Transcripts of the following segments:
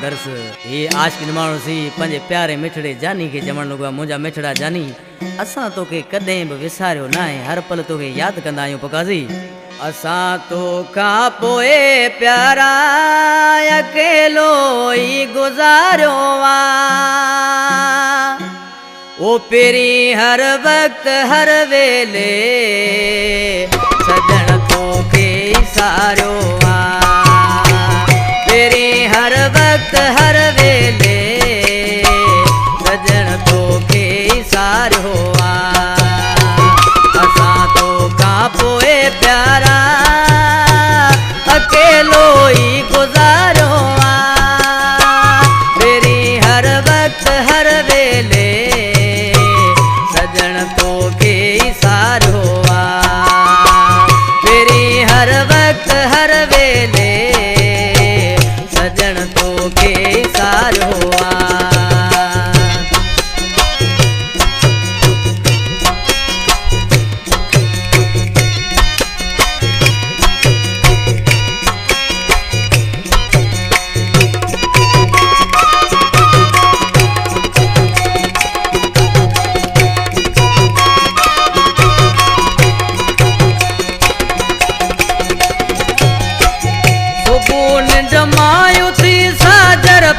दर्स ये आशिक माण्हू सी पंहिंजे प्यारे मिठड़े जानी के चवण लॻो मुंहिंजा मिठड़ा जानी असां तोखे कॾहिं बि विसारियो न आहे, हर पल तोखे यादि कंदा आहियूं पकाज़ी। असां तोखां पोइ प्यारा अकेलो ई गुज़ारियो आहे, ओ पहिरीं हर वक़्त हर वेले सजण तोखे सारियो हर वक्त हर वेले सजण तोखे सारियो असां तोखां पोइ प्यारा अकेलो ई गुज़ारियो पहिरीं हर वक्त हर वेले सजण तोखे सारियो पहिरीं हर वक्त हर वेले सजण तोखे सारियो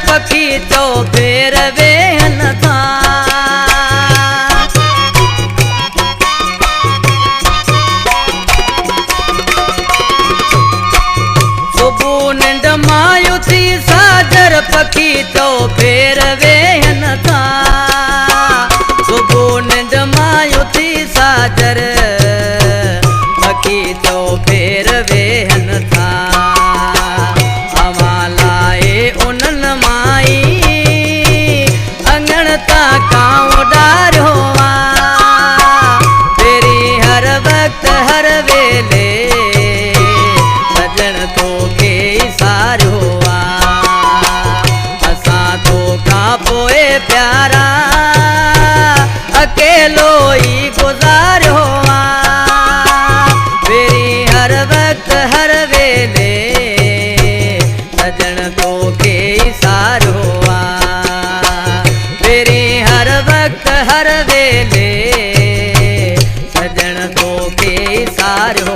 पखी तो फेर वेहन था सुबह निंड मायू थी साजर पखी तो फेर वेहन था सुबह निंड मायू थी साजर पखी तो फेर वेहन था काऊं डारियो पहिरीं हर वक्त हर वेले सजण तोखे सारियो असां तोखां पोइ प्यारा अकेलो ई गुज़ारियो पहिरीं हर वक्त हर वेले सजण तोखे सारियो हर वक्त हर वेले सजण तोखे सारियो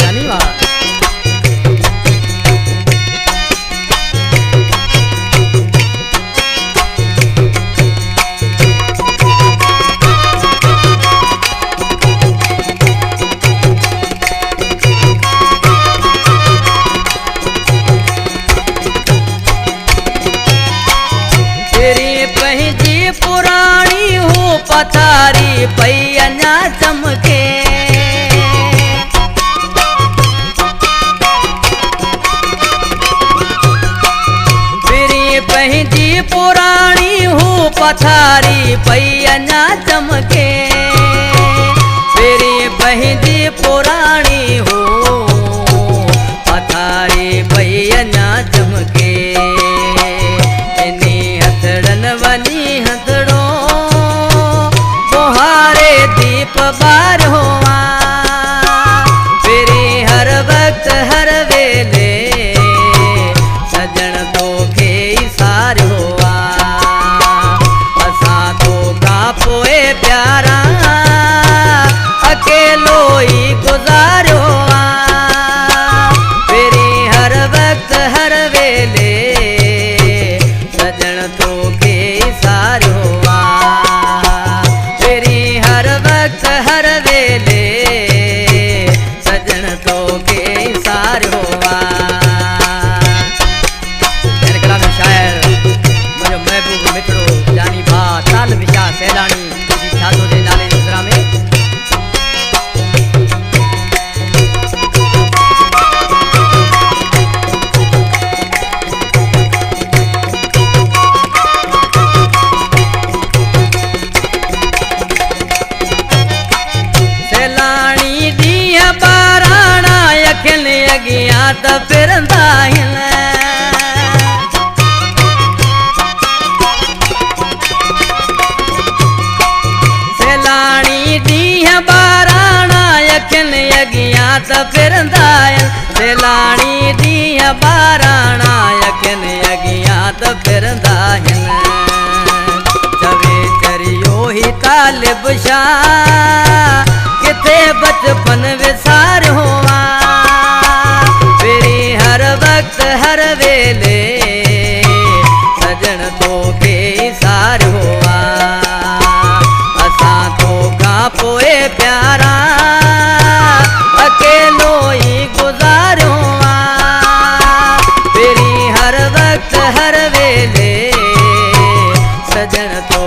जानी वा पुरानी हो पथारी पई अञा चमके फिरी पंहिंजी पुरानी हो पथारी पई अञा चमके फिरी पंहिंजी पुरानी हो पथारी पई अञा चमके वनी हथड़ो बुहारे दीप बार हुआ फिरी हर वक्त हर वेले सजण तोखे सारियो असां तोखां पोइ प्यारा अकेलो ई गुज़ारियो फिरी हर वक्त हर वेले सजण तोखे सारियो पहिरीं हर वक्त हर वेले सजण तोखे सारियो कलाम शायर मुंहिंजो महबूब मिठड़ो जानी भा ताल विशा सैलानी ठातो जे नाले नज़रा में त फिरंदा आहिनि सैलानी ॾींहं ॿाराणा अखियुनि अॻियां त फिरंदा आहिनि वेलाणी दिया बाराणा यकिन अगियात फिरंदा हिन चवे चरियो ही तालिब शाह किथे बचपन विसार हुआ तेरी हर वक्त हर वेले सजन तो के सार हुआ असां तो का पोए प्यारा अकेलो ही गुजार हुआ तेरी हर वक्त हर वेले सजन तो